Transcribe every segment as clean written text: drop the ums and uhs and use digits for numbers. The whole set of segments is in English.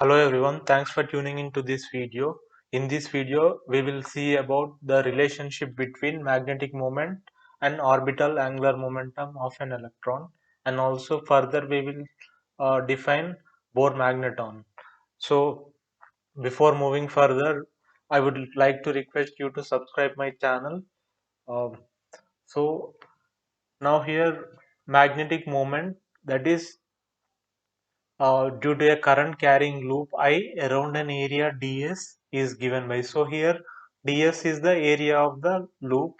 Hello everyone, thanks for tuning into this video. In this video, we will see about the relationship between magnetic moment and orbital angular momentum of an electron, and also further we will define Bohr magneton. So before moving further, I would like to request you to subscribe my channel. Um, so now here magnetic moment, that is due to a current carrying loop I around an area ds is given by. So here ds is the area of the loop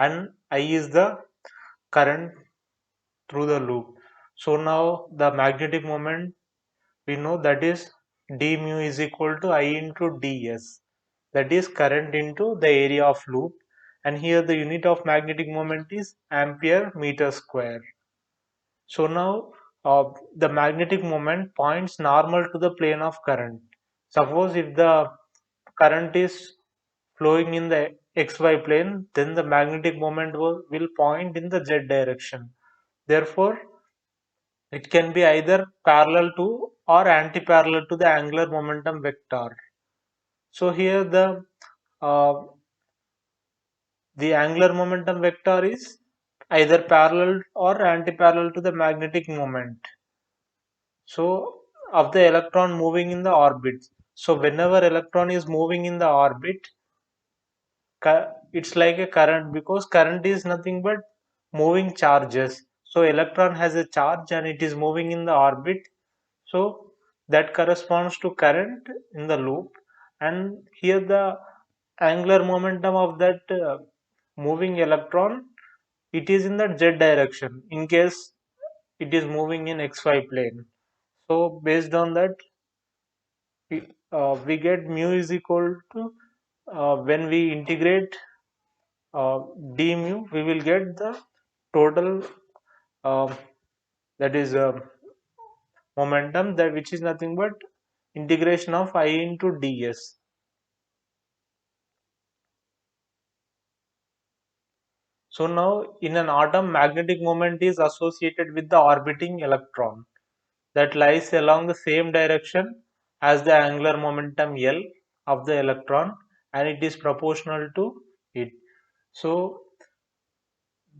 and I is the current through the loop. So now the magnetic moment we know, that is d mu is equal to I into ds, that is current into the area of loop, and here the unit of magnetic moment is ampere meter square. So now the magnetic moment points normal to the plane of current. Suppose if the current is flowing in the xy plane, then the magnetic moment will point in the z direction. Therefore, it can be either parallel to or anti-parallel to the angular momentum vector. So here uh, the angular momentum vector is either parallel or anti-parallel to the magnetic moment. So of the electron moving in the orbit. So whenever electron is moving in the orbit, it's like a current, because current is nothing but moving charges. So electron has a charge and it is moving in the orbit. So that corresponds to current in the loop. And here the angular momentum of that moving electron, it is in the z direction in case it is moving in xy plane. So based on that, we get mu is equal to, when we integrate d mu, we will get the total, uh, that is momentum, that which is nothing but integration of I into ds. So now in an atom, magnetic moment is associated with the orbiting electron that lies along the same direction as the angular momentum L of the electron, and it is proportional to it. So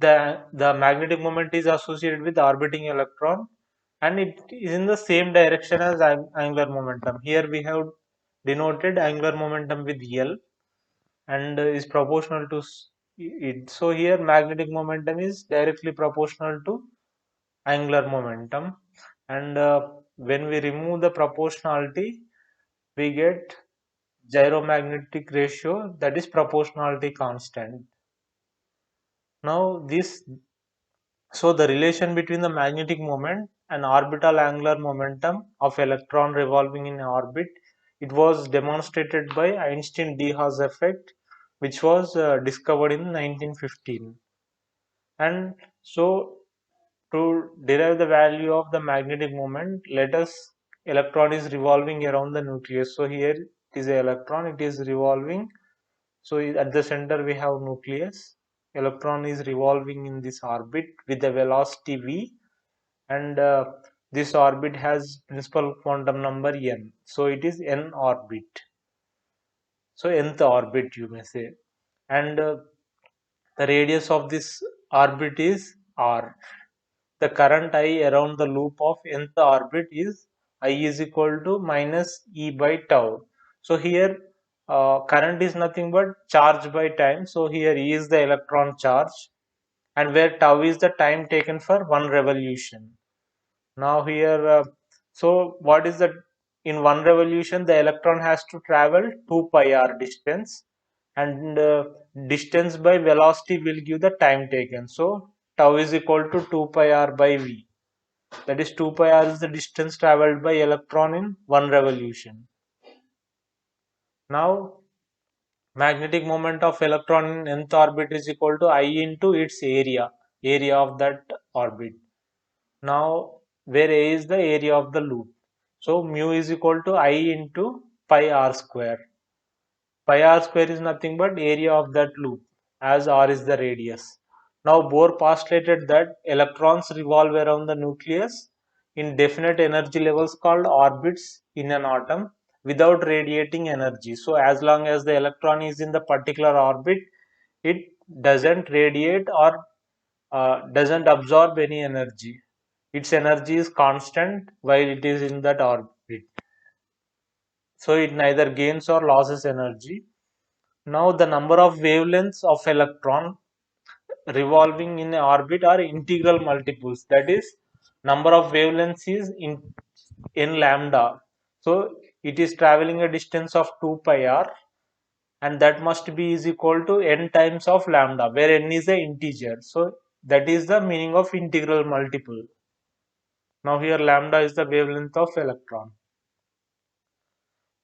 the magnetic moment is associated with the orbiting electron and it is in the same direction as angular momentum. Here we have denoted angular momentum with L and is proportional to it. So here magnetic momentum is directly proportional to angular momentum, and when we remove the proportionality, we get gyromagnetic ratio, that is proportionality constant. Now this So the relation between the magnetic moment and orbital angular momentum of electron revolving in orbit, it was demonstrated by Einstein-de Haas effect, which was discovered in 1915. And so to derive the value of the magnetic moment, let us electron is revolving around the nucleus. So here it is an electron, it is revolving. So at the center we have nucleus. Electron is revolving in this orbit with the velocity v, and this orbit has principal quantum number n. So it is n orbit. So nth orbit you may say, and the radius of this orbit is r. The current I around the loop of nth orbit is I is equal to minus e by tau. So here current is nothing but charge by time. So here E is the electron charge, and where tau is the time taken for one revolution. Now here, so what is that? In one revolution, the electron has to travel 2 pi r distance, and distance by velocity will give the time taken. So tau is equal to 2 pi r by v. That is 2 pi r is the distance traveled by electron in one revolution. Now magnetic moment of electron in nth orbit is equal to I into its area of that orbit. Now where A is the area of the loop, so mu is equal to I into pi r square. Pi r square is nothing but area of that loop, as r is the radius. Now Bohr postulated that electrons revolve around the nucleus in definite energy levels called orbits in an atom without radiating energy. So as long as the electron is in the particular orbit, it doesn't radiate or doesn't absorb any energy. Its energy is constant while it is in that orbit. So it neither gains or loses energy. Now the number of wavelengths of electron revolving in orbit are integral multiples. That is, number of wavelengths is in lambda. So it is traveling a distance of 2 pi r, and that must be is equal to n times of lambda, where n is a integer. So that is the meaning of integral multiple. Now here lambda is the wavelength of electron.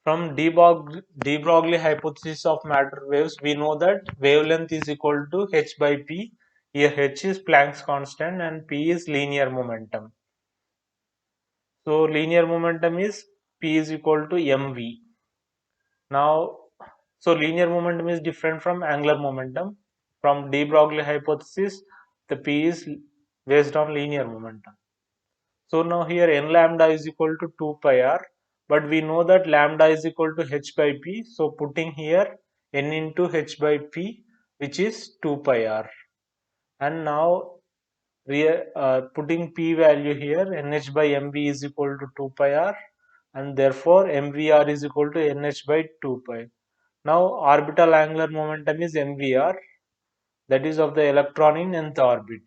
From de Broglie hypothesis of matter waves, we know that wavelength is equal to h by p. Here h is Planck's constant and p is linear momentum. So linear momentum is p is equal to mv. Now, so linear momentum is different from angular momentum. From de Broglie hypothesis, the p is based on linear momentum. So now here n lambda is equal to 2 pi r, but we know that lambda is equal to h by p. So putting here n into h by p, which is 2 pi r. And now putting p value here, nh by mv is equal to 2 pi r, and therefore mvr is equal to nh by 2 pi. Now orbital angular momentum is mvr, that is of the electron in nth orbit.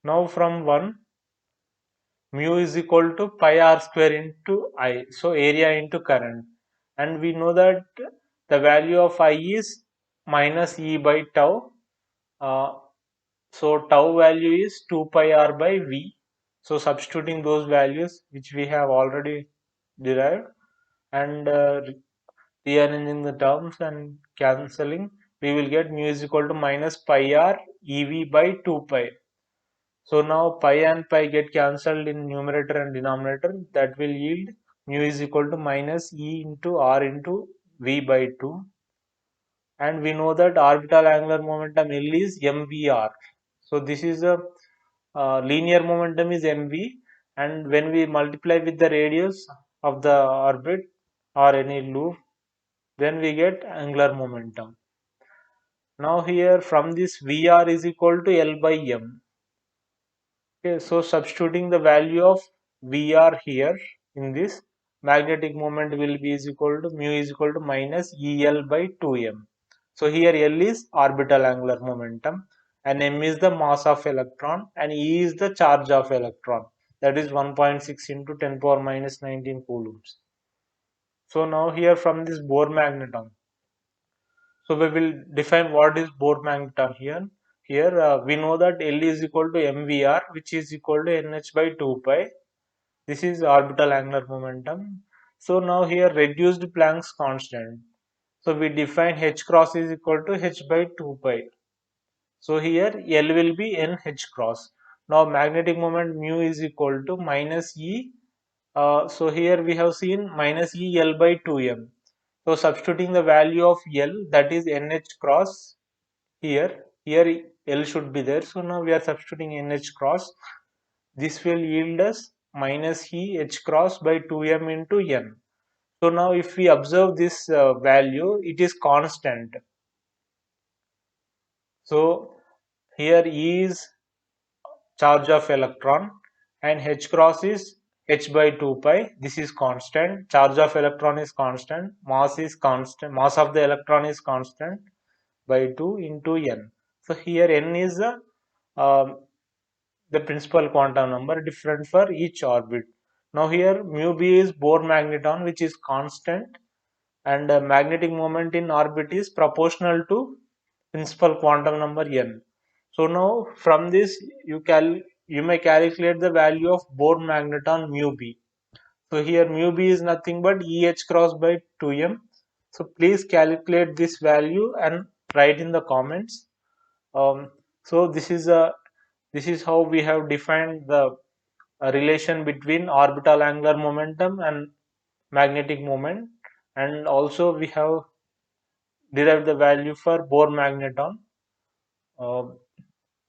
Now from 1, mu is equal to pi r square into I, so area into current, and we know that the value of I is minus E by tau. So tau value is 2 pi r by V. So substituting those values which we have already derived and rearranging the terms and cancelling, we will get mu is equal to minus pi r EV by 2 pi. So now pi and pi get cancelled in numerator and denominator. That will yield mu is equal to minus E into R into V by 2. And we know that orbital angular momentum L is mvr. So this is a linear momentum is mv, and when we multiply with the radius of the orbit or any loop, then we get angular momentum. Now here from this Vr is equal to L by m. Okay, so substituting the value of Vr here in this, magnetic moment will be is equal to mu is equal to minus El by 2m. So here L is orbital angular momentum and m is the mass of electron and E is the charge of electron, that is 1.6 into 10 power minus 19 coulombs. So now here from this Bohr magneton, so we will define what is Bohr magneton here. Here we know that L is equal to mvr, which is equal to nh by 2 pi. This is orbital angular momentum. So now here reduced Planck's constant. So we define h cross is equal to h by 2 pi. So here L will be n h cross. Now magnetic moment mu is equal to minus E. So here we have seen minus E L by 2m. So substituting the value of L, that is nh cross here L should be there. So now we are substituting nh cross. This will yield us minus E h cross by 2m into n. So now if we observe this value, it is constant. So here E is charge of electron and h cross is h by 2 pi. This is constant. Charge of electron is constant. Mass is constant. Mass of the electron is constant by 2 into n. So here n is the principal quantum number different for each orbit. Now here mu b is Bohr magneton, which is constant, and magnetic moment in orbit is proportional to principal quantum number n. So now from this you may calculate the value of Bohr magneton mu b. So here mu b is nothing but Eh cross by 2m. So please calculate this value and write in the comments. So this is how we have defined the relation between orbital angular momentum and magnetic moment, and also we have derived the value for Bohr magneton.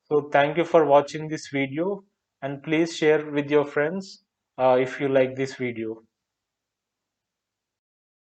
So thank you for watching this video, and please share with your friends. if you like this video.